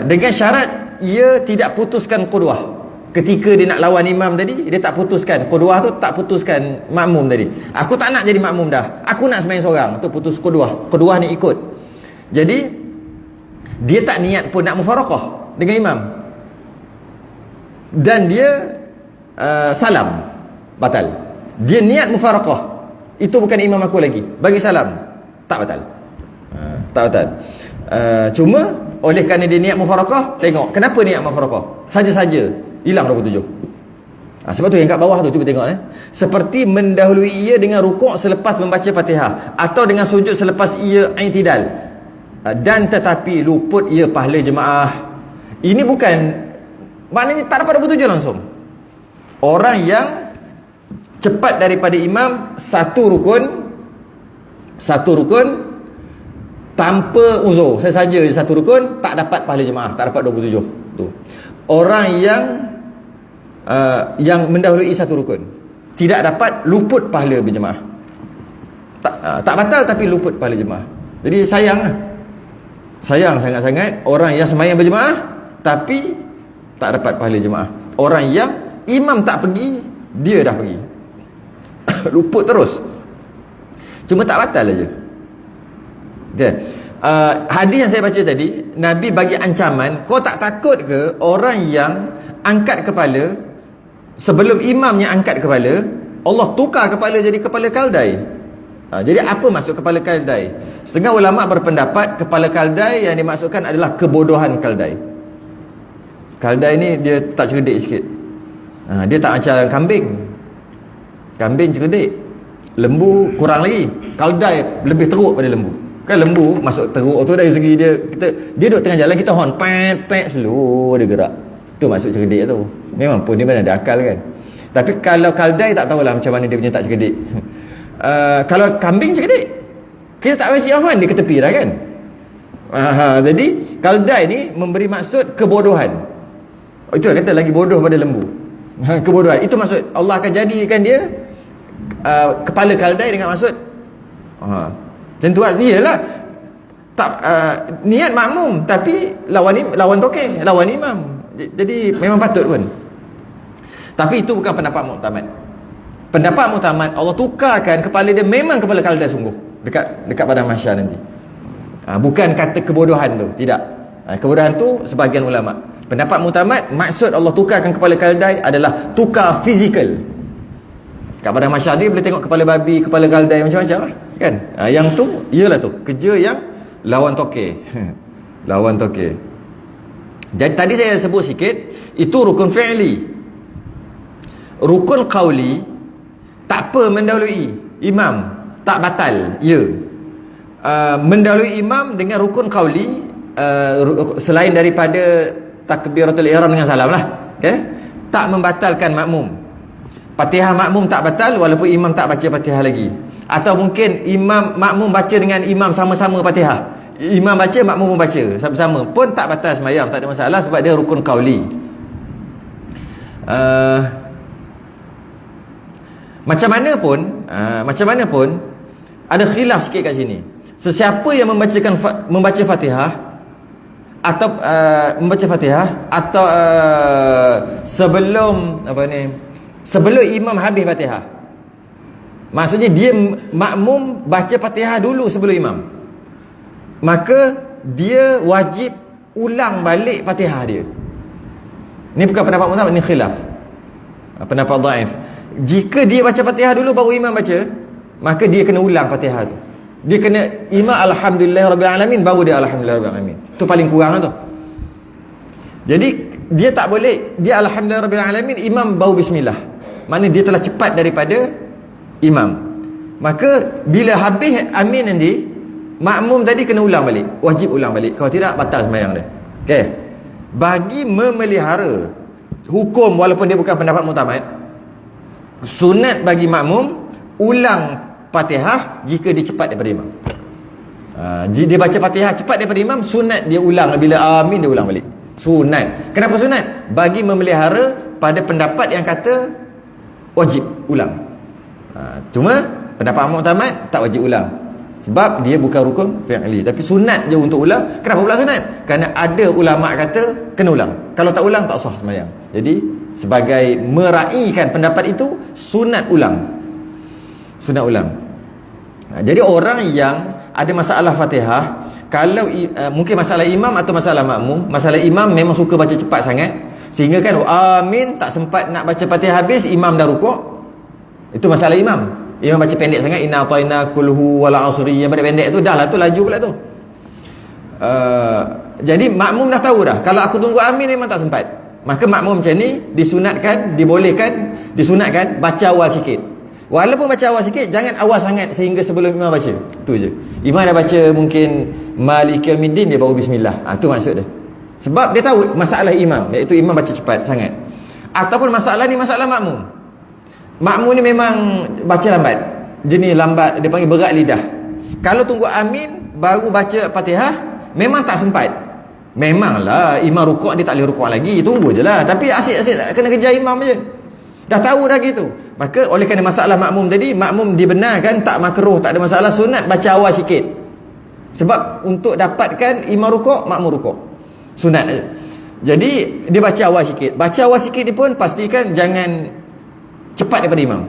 Dengan syarat ia tidak putuskan qudwah. Ketika dia nak lawan imam tadi, dia tak putuskan qudwah tu, tak putuskan makmum tadi. Aku tak nak jadi makmum dah. Aku nak sembahyang seorang. Tu putus qudwah. Qudwah ni ikut. Jadi dia tak niat pun nak mufarakah dengan imam. Dan dia salam batal. Dia niat mufarakah. Itu bukan imam aku lagi. Bagi salam, tak batal. Tak batal. Cuma oleh kerana dia niat mufarakah, tengok kenapa niat mufarakah. Saja-saja hilang 27. Sebab tu yang kat bawah tu cuba tengok seperti mendahului ia dengan rukuk selepas membaca Fatihah atau dengan sujud selepas ia i'tidal, dan tetapi luput ia pahala jemaah. Ini bukan maknanya tak dapat 27 langsung. Orang yang cepat daripada imam satu rukun tanpa uzur, saja satu rukun, tak dapat pahala jemaah, tak dapat 27 tu. Orang yang mendahului satu rukun tidak dapat, luput pahala berjemaah. Tak batal tapi luput pahala jemaah. Jadi sayang sangat-sangat orang yang sembahyang berjemaah tapi tak dapat pahala jemaah. Orang yang imam tak pergi, dia dah pergi. Luput terus. Cuma tak batal aja. Okay. Hadis yang saya baca tadi, Nabi bagi ancaman, kau tak takut ke orang yang angkat kepala sebelum imamnya angkat kepala, Allah tukar kepala jadi kepala kaldai. Jadi apa maksud kepala kaldai? Setengah ulama berpendapat kepala kaldai yang dimaksudkan adalah kebodohan kaldai. Kaldai ni dia tak cerdik sikit. Dia tak macam kambing. Kambing cerdik, lembu kurang lagi. Kaldai lebih teruk pada lembu. Kan lembu masuk teruk tu dari segi dia duduk tengah jalan, kita horn pet slow dia gerak. Tu maksud cerdik tu. Memang pun dia mana ada akal kan. Tapi kalau kaldai tak tahulah macam mana dia punya tak cerdik. Kalau kambing cerdik, kita tak payah horn, dia ke tepi dah kan. Jadi kaldai ni memberi maksud kebodohan. Itu kata lagi bodoh pada lembu. Kebodohan. Itu maksud Allah akan jadikan dia kepala kaldai dengan maksud macam tu lah. Iyalah tak niat makmum tapi lawan tokeh, lawan imam. Jadi memang patut pun. Tapi itu bukan pendapat muktamad. Pendapat muktamad Allah tukarkan kepala dia memang kepala kaldai sungguh dekat padang mahsyar nanti. Bukan kata kebodohan tu, tidak. Kebodohan tu sebahagian ulama. Pendapat muktamad maksud Allah tukarkan kepala kaldai adalah tukar fizikal. Kat padang mahsyar ni boleh tengok kepala babi, kepala kaldai macam-macam lah, kan? Yang tu ialah tu kerja yang lawan tokeh. Lawan tokeh. Jadi tadi saya sebut sikit, itu rukun fi'li. Rukun qauli tak apa mendahului imam, tak batal, ya. Mendahului imam dengan rukun qauli, selain daripada takbiratul ihram dengan salam lah, okay? Tak membatalkan makmum. Fatihah makmum tak batal walaupun imam tak baca Fatihah lagi. Atau mungkin makmum baca dengan imam sama-sama Fatihah. Imam baca, makmum pun baca sama-sama, pun tak batal sembahyang, tak ada masalah sebab dia rukun qauli. Macam mana pun ada khilaf sikit kat sini. Sesiapa yang membaca Fatihah atau membaca Fatihah atau sebelum imam habis Fatihah, maksudnya dia makmum baca Fatihah dulu sebelum imam, maka dia wajib ulang balik Fatihah dia. Ni bukan pendapat muktamad, ni khilaf, pendapat dhaif. Jika dia baca Fatihah dulu baru imam baca, maka dia kena ulang Fatihah tu. Dia kena imam alhamdulillahirabbil alamin baru dia alhamdulillahirabbil alamin. Tu paling kurang tu. Jadi dia tak boleh dia alhamdulillahirabbil alamin imam baru bismillah. Maknanya dia telah cepat daripada imam. Maka bila habis amin nanti, makmum tadi kena ulang balik, wajib ulang balik. Kalau tidak batal sembahyang dia. Okey. Bagi memelihara hukum walaupun dia bukan pendapat muktamad, sunat bagi makmum ulang Fatihah jika dia cepat daripada imam. Dia baca Fatihah cepat daripada imam, sunat dia ulang bila amin dia ulang balik. Sunat. Kenapa sunat? Bagi memelihara pada pendapat yang kata wajib ulang. Cuma pendapat Mu'tamad tak wajib ulang, sebab dia bukan rukun fi'li, tapi sunat je untuk ulang. Kenapa pula sunat? Kerana ada ulama kata kena ulang. Kalau tak ulang tak sah sembahyang. Jadi sebagai meraihkan pendapat itu, sunat ulang. Sunat ulang. Jadi orang yang ada masalah Fatihah, kalau mungkin masalah imam atau masalah makmum. Masalah imam memang suka baca cepat sangat, sehingga kan amin tak sempat nak baca Fatihah habis, imam dah rukuk. Itu masalah imam. Imam baca pendek sangat, inna atayna kulhu wal asri, yang pendek-pendek tu dah lah, tu laju pula tu. Jadi makmum dah tahu dah, kalau aku tunggu amin memang tak sempat. Maka makmum macam ni disunatkan, dibolehkan, disunatkan baca awal sikit. Walaupun baca awal sikit, jangan awal sangat sehingga sebelum imam baca. Tu je. Imam dah baca mungkin Maliki Yaumiddin, dia baru bismillah. Tu maksud dia. Sebab dia tahu masalah imam, iaitu imam baca cepat sangat. Ataupun masalah ni masalah makmum. Makmum ni memang baca lambat. Jenis lambat, dia panggil berat lidah. Kalau tunggu amin baru baca Fatihah, memang tak sempat. Memanglah imam rukuk, dia tak boleh rukuk lagi, tunggu je lah. Tapi asyik-asyik kena kejar imam je. Dah tahu dah gitu. Maka oleh kerana masalah makmum tadi, makmum dibenarkan tak makruh, tak ada masalah, sunat baca awal sikit. Sebab untuk dapatkan imam rukuk, makmum rukuk. Sunat je. Jadi dia baca awal sikit. Baca awal sikit ni pun pastikan jangan cepat daripada imam.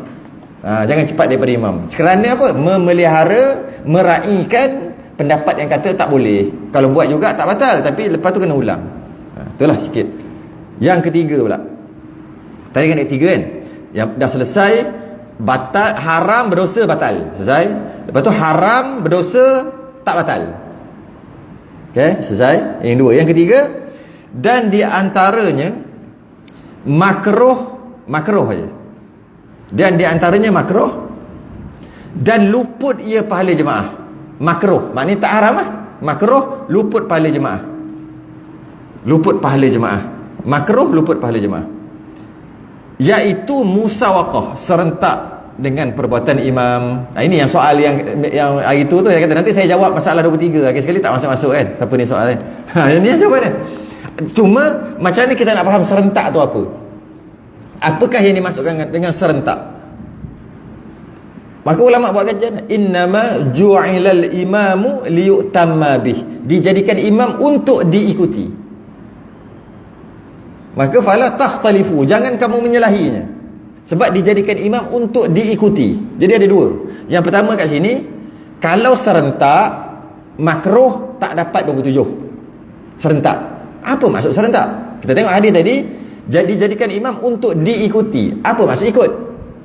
Jangan cepat daripada imam. Kerana apa? Memelihara, meraihkan pendapat yang kata tak boleh. Kalau buat juga tak batal, tapi lepas tu kena ulang. Itulah sikit. Yang ketiga pula. Tadi kan yang ketiga kan, yang dah selesai batal, haram berdosa batal, selesai. Lepas tu haram berdosa tak batal. Okey, selesai. Yang dua. Yang ketiga, dan di antaranya makruh aja. Dan di antaranya makruh dan luput ia pahala jemaah. Makruh maknanya tak haram lah. Makruh luput pahala jemaah. Luput pahala jemaah. Makruh luput pahala jemaah, iaitu musawaqah, serentak dengan perbuatan imam. Ini yang soal yang hari tu saya kata nanti saya jawab masalah 23. Lagi sekali tak masuk-masuk kan. Siapa ni soalan? Ini yang jawapannya. Cuma macam ni kita nak faham serentak tu apa? Apakah yang dimaksudkan dengan serentak? Maka ulama buat kajian, innama ju'ilal imamu liyutamma bih, dijadikan imam untuk diikuti. Maka fala takhtalifu, jangan kamu menyalahinya, sebab dijadikan imam untuk diikuti. Jadi ada dua. Yang pertama kat sini, kalau serentak makruh tak dapat 27. Serentak. Apa maksud serentak? Kita tengok hadis tadi, dijadikan imam untuk diikuti. Apa maksud ikut?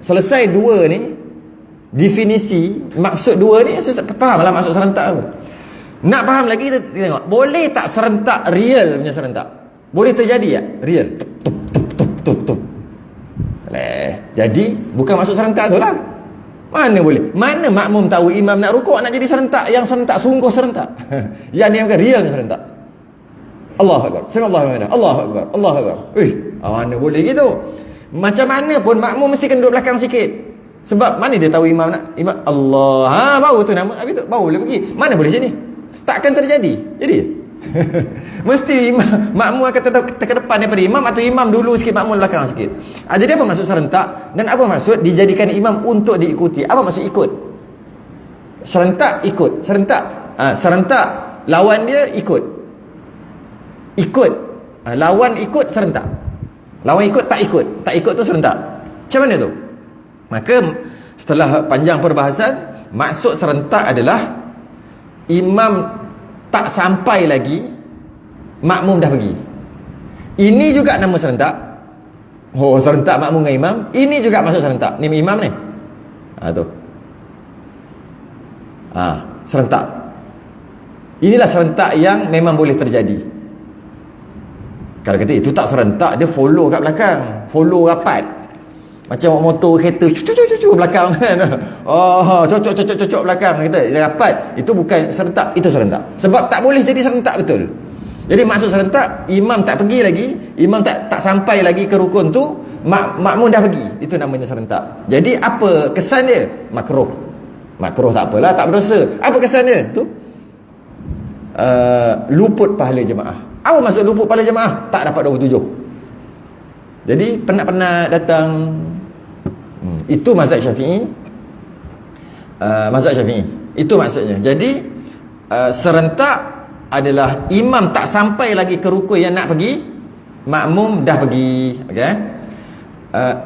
Selesai dua ni, definisi maksud dua ni, saya fahamlah maksud serentak apa. Nak faham lagi kita tengok, boleh tak serentak real punya serentak? Boleh terjadi tak? Real. Tup. Jadi bukan maksud serentak tu lah. Mana boleh? Mana makmum tahu imam nak rukuk nak jadi serentak, yang serentak sungguh serentak. Yang ni bukan real serentak. Allahu Akbar. Allahu Akbar. Allahu Akbar. Mana boleh gitu? Macam mana pun makmum mesti kena duduk belakang sikit. Sebab mana dia tahu imam nak? Imam Allah. Baru tu nama. Habis tu baru boleh pergi. Mana boleh macam ni? Takkan terjadi. Jadi mesti makmum akan ke depan daripada imam, atau imam dulu sikit, makmum belakang sikit. Jadi apa maksud serentak? Dan apa maksud dijadikan imam untuk diikuti? Apa maksud ikut? Serentak ikut. Serentak lawan dia ikut. Lawan ikut serentak. Lawan ikut tak ikut. Tak ikut tu serentak. Macam mana tu? Maka setelah panjang perbahasan, maksud serentak adalah imam tak sampai lagi, makmum dah pergi. Ini juga nama serentak. Serentak makmum dengan imam. Ini juga masuk serentak. Ni imam ni. Tu. Serentak. Inilah serentak yang memang boleh terjadi. Kalau kata itu tak serentak, dia follow kat belakang. Follow rapat. Macam motor kereta cucuk belakang kan. Cocok belakang kita. Dia rapat. Itu bukan serentak, itu serentak. Sebab tak boleh jadi serentak betul. Jadi maksud serentak, imam tak pergi lagi, imam tak sampai lagi ke rukun tu, makmum dah pergi. Itu namanya serentak. Jadi apa kesan dia? Makruh. Makruh tak apalah, tak berdosa. Apa kesan dia? Tu luput pahala jemaah. Apa maksud luput pada jemaah? Tak dapat 27. Jadi penat-penat datang. Itu mazhab Syafi'i. Mazhab Syafi'i. Itu maksudnya. Jadi serentak adalah imam tak sampai lagi ke rukun yang nak pergi, makmum dah pergi. Okey.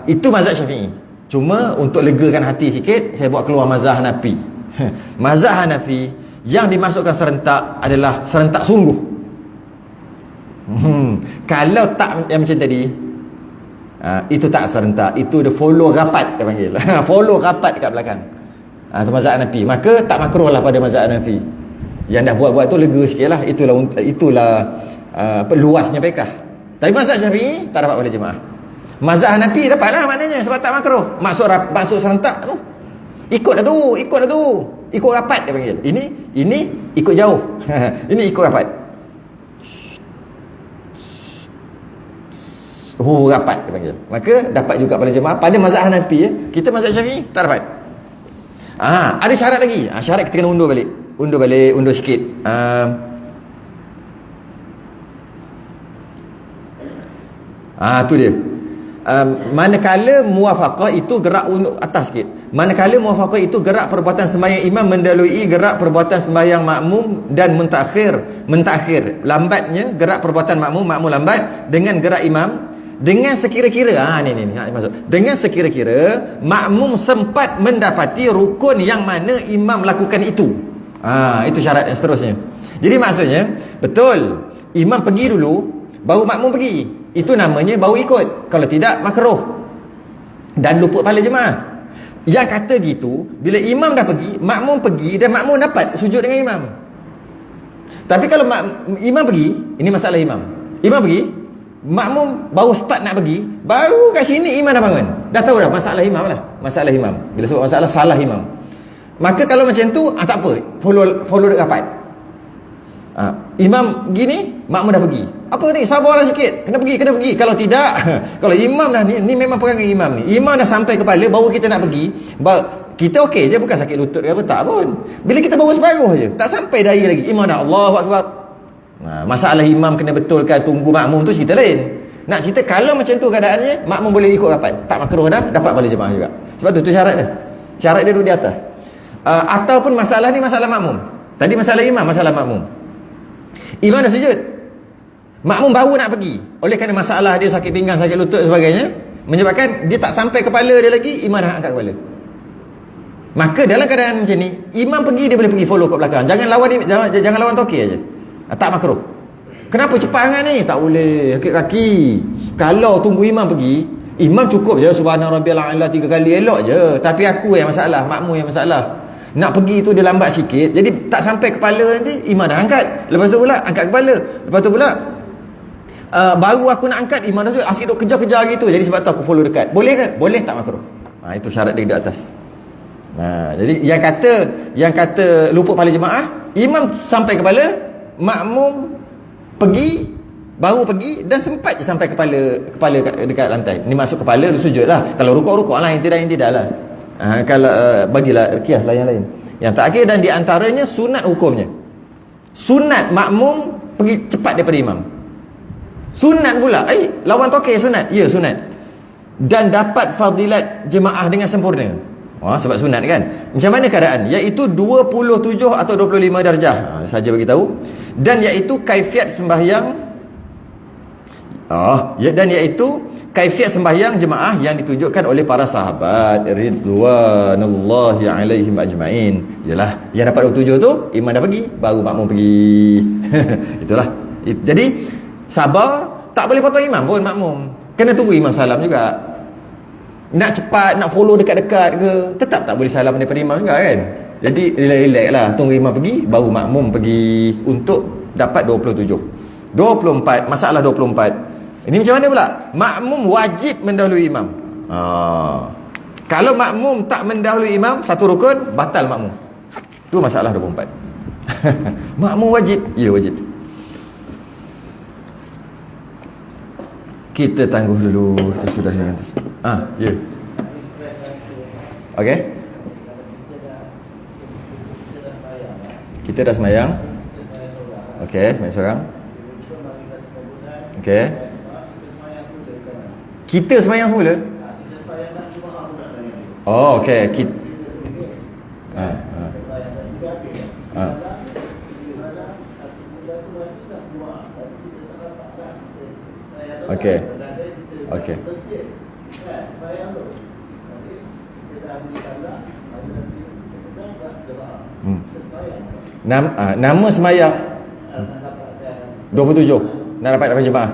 Itu mazhab Syafi'i. Cuma untuk legakan hati sikit, saya buat keluar mazhab Hanafi. Mazhab Hanafi yang dimasukkan serentak adalah serentak sungguh. Kalau tak yang macam tadi, itu tak serentak, itu dia follow rapat, dia panggil. Follow rapat kat belakang. Itu mazhab Hanafi. Maka tak makruh lah pada mazhab Hanafi. Yang dah buat-buat tu lega sikit lah. Itulah luasnya fiqh. Tapi mazhab Syafi'i tak dapat pada jemaah. Mazhab Hanafi dapat lah maknanya, sebab tak makruh. Masuk serentak tu, ikut dah tu. Ikut rapat dia panggil. Ini ikut jauh. Ini ikut rapat. Rapat dia panggil. Maka dapat juga pada jemaah. Pada mazhab Hanafi, kita mazhab Syafi'i tak dapat. Ada syarat lagi. Syarat kita kena undur sikit. Tu dia. Manakala muwafaqah itu gerak atas sikit. Manakala muwafaqah itu gerak perbuatan sembahyang imam mendahului gerak perbuatan sembahyang makmum dan mentakhir. Lambatnya gerak perbuatan makmum lambat dengan gerak imam. Dengan sekira-kira dengan sekira-kira makmum sempat mendapati rukun yang mana imam lakukan itu. Itu syarat yang seterusnya. Jadi maksudnya, betul, imam pergi dulu baru makmum pergi. Itu namanya baru ikut. Kalau tidak, makruh dan luput pahala jemaah. Yang kata gitu, bila imam dah pergi, makmum pergi dan makmum dapat sujud dengan imam. Tapi kalau imam pergi, ini masalah imam. Imam pergi, makmum baru start nak pergi, baru kat sini imam dah bangun. Dah tahu dah masalah imam lah. Masalah imam. Bila sebut masalah, salah imam. Maka kalau macam tu, tak apa, follow dekat rapat. Imam gini, makmum dah pergi. Apa ni? Sabarlah sikit. Kena pergi. Kalau tidak, kalau imam dah ni memang perangai imam ni. Imam dah sampai kepala, baru kita nak pergi. Kita okey je, bukan sakit lutut ke apa, tak pun. Bila kita baru separuh je, tak sampai daya lagi, imam dah Allahu Akbar. Masalah imam kena betulkan, tunggu makmum tu cerita lain. Nak cerita kalau macam tu keadaannya, makmum boleh ikut rapat. Tak makruh dah, dapat pahala jemaah juga. Sebab tu syarat dia. Syarat dia duduk di atas. Ataupun masalah ni masalah makmum. Tadi masalah imam, masalah makmum. Imam dah sujud, makmum baru nak pergi. Oleh kerana masalah dia sakit pinggang, sakit lutut dan sebagainya, menyebabkan dia tak sampai kepala dia lagi, imam dah angkat kepala. Maka dalam keadaan macam ni, imam pergi, dia boleh pergi follow kat belakang. Jangan lawan tokek aja. Tak makruh. Kenapa cepat sangat ni? Tak boleh, sakit kaki. Kalau tunggu imam pergi, imam cukup je subhana rabbiyal a'la 3 kali, elok je. Tapi aku yang masalah, makmum yang masalah. Nak pergi tu dia lambat sikit, jadi tak sampai kepala nanti, imam dah angkat. Lepas tu pula angkat kepala. Lepas tu pula baru aku nak angkat, imam dah tu asyik duk kejar-kejar gitu. Jadi sebab tu aku follow dekat. Boleh ke? Boleh, tak makruh. Itu syarat dia di atas. Jadi yang kata luput pahala jemaah, imam sampai kepala, makmum pergi, baru pergi dan sempat je sampai kepala dekat lantai. Ni masuk kepala, dia sujud lah. Kalau rukuk lah, yang tidak lah. Kalau bagilah kias lah yang lain. Yang terakhir dan di antaranya sunat hukumnya. Sunat makmum pergi cepat daripada imam. Sunat pula, lawan tokek sunat. Ya, sunat. Dan dapat fadilat jemaah dengan sempurna. Sebab sunat kan. Macam mana keadaan? Iaitu 27 atau 25 darjah. Saja bagi tahu. Dan iaitu kaifiat sembahyang. Dan iaitu kaifiat sembahyang jemaah yang ditunjukkan oleh para sahabat ridwanullahi alaihim ajmain. Yalah, yang dapat 27 tu imam dah pergi, baru makmum pergi. Itulah. Jadi sabar, tak boleh potong imam pun makmum. Kena tunggu imam salam juga. Nak cepat, nak follow dekat-dekat ke, tetap tak boleh salam daripada imam juga kan. Jadi relax lah, tunggu imam pergi, baru makmum pergi untuk dapat 27. 24, masalah 24. Ini macam mana pula? Makmum wajib mendahului imam. Kalau makmum tak mendahului imam, satu rukun, batal makmum. Itu masalah 24. Makmum wajib? Ya, wajib. Kita tangguh dulu. Kita sudah yang atas. Ya. Okey. Kita dah semayang. Okey, semayang seorang. Okey. Kita semayang semula. Oh, okey. Kita Okey. Okey. Nama semayang 27 nak dapat jemaah.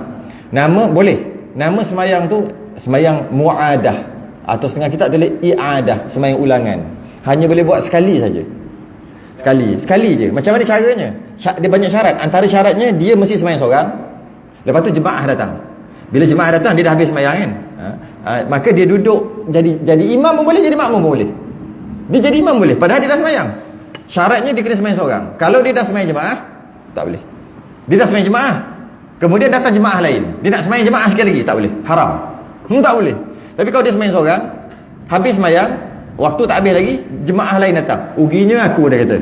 Nama boleh. Nama semayang tu semayang muadah, atau setengah kita tulis i'adah, semayang ulangan. Hanya boleh buat sekali saja. Sekali je. Macam mana caranya? Dia banyak syarat. Antara syaratnya dia mesti semayang seorang. Lepas tu jemaah datang. Bila jemaah datang dia dah habis semayang kan. Maka dia duduk jadi imam pun boleh, jadi makmum pun boleh. Dia jadi imam boleh padahal dia dah semayang. Syaratnya dia kena semayang seorang. Kalau dia dah semayang jemaah, tak boleh. Dia dah semayang jemaah, kemudian datang jemaah lain, dia nak semayang jemaah sekali lagi, tak boleh. Haram. Tak boleh. Tapi kalau dia semayang seorang, habis semayang, waktu tak habis lagi, jemaah lain datang. Ruginya aku, dia kata.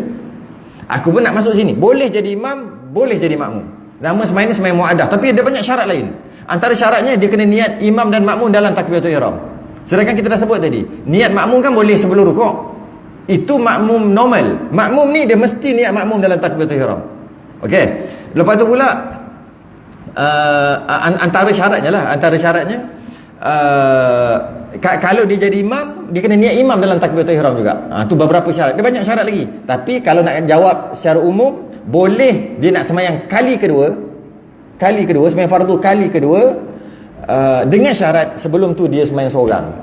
Aku pun nak masuk sini. Boleh jadi imam, boleh jadi makmum. Nama semayang ni semayang muadah, tapi ada banyak syarat lain. Antara syaratnya dia kena niat imam dan makmum dalam takbiratul ihram. Sedangkan kita dah sebut tadi, niat makmum kan boleh sebelum rukuk. Itu makmum normal. Makmum ni dia mesti niat makmum dalam takbiratul ihram. Okey. Lepas tu pula antara syaratnya kalau dia jadi imam, dia kena niat imam dalam takbiratul ihram juga. Tu beberapa syarat. Dia banyak syarat lagi. Tapi kalau nak jawab secara umum, boleh dia nak semayang kali kedua, semayang fardu kali kedua, dengan syarat sebelum tu dia semayang seorang.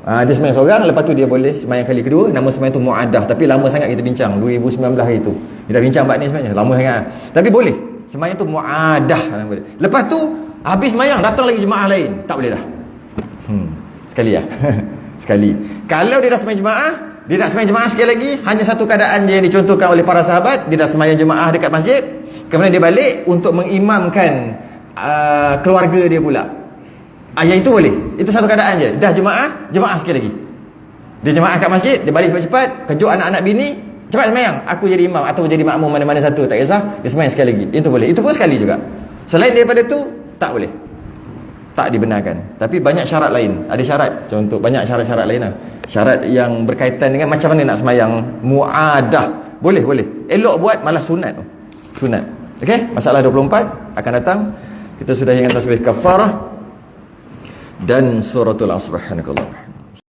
Dia semayang seorang, lepas tu dia boleh semayang kali kedua. Nama semayang tu muadah, tapi lama sangat kita bincang 2019 hari tu. Kita dah bincang bab ni sebenarnya, lama sangat. Tapi boleh. Semayang tu muadah. Lepas tu habis semayang datang lagi jemaah lain, tak boleh dah. Sekali lah. Sekali. Kalau dia dah semayang jemaah, dia nak semayang jemaah sekali lagi, hanya satu keadaan je yang dicontohkan oleh para sahabat. Dia dah semayang jemaah dekat masjid, kemudian dia balik untuk mengimamkan keluarga dia pula. Yang itu boleh. Itu satu keadaan je. Dah jemaah sekali lagi. Dia jemaah kat masjid, dia balik cepat-cepat, kejut anak-anak bini, cepat semayang, aku jadi imam atau jadi makmum, mana-mana satu, tak kisah, dia semayang sekali lagi. Itu boleh. Itu pun sekali juga. Selain daripada tu, tak boleh. Tak dibenarkan. Tapi banyak syarat lain. Ada syarat. Contoh, banyak syarat-syarat lain lah. Syarat yang berkaitan dengan macam mana nak semayang muadah. Boleh. Elok buat, malah sunat. Sunat. Okey? Masalah 24 akan datang. Kita sudah ingat tasbih kafarah dan suratul Subhanakallah.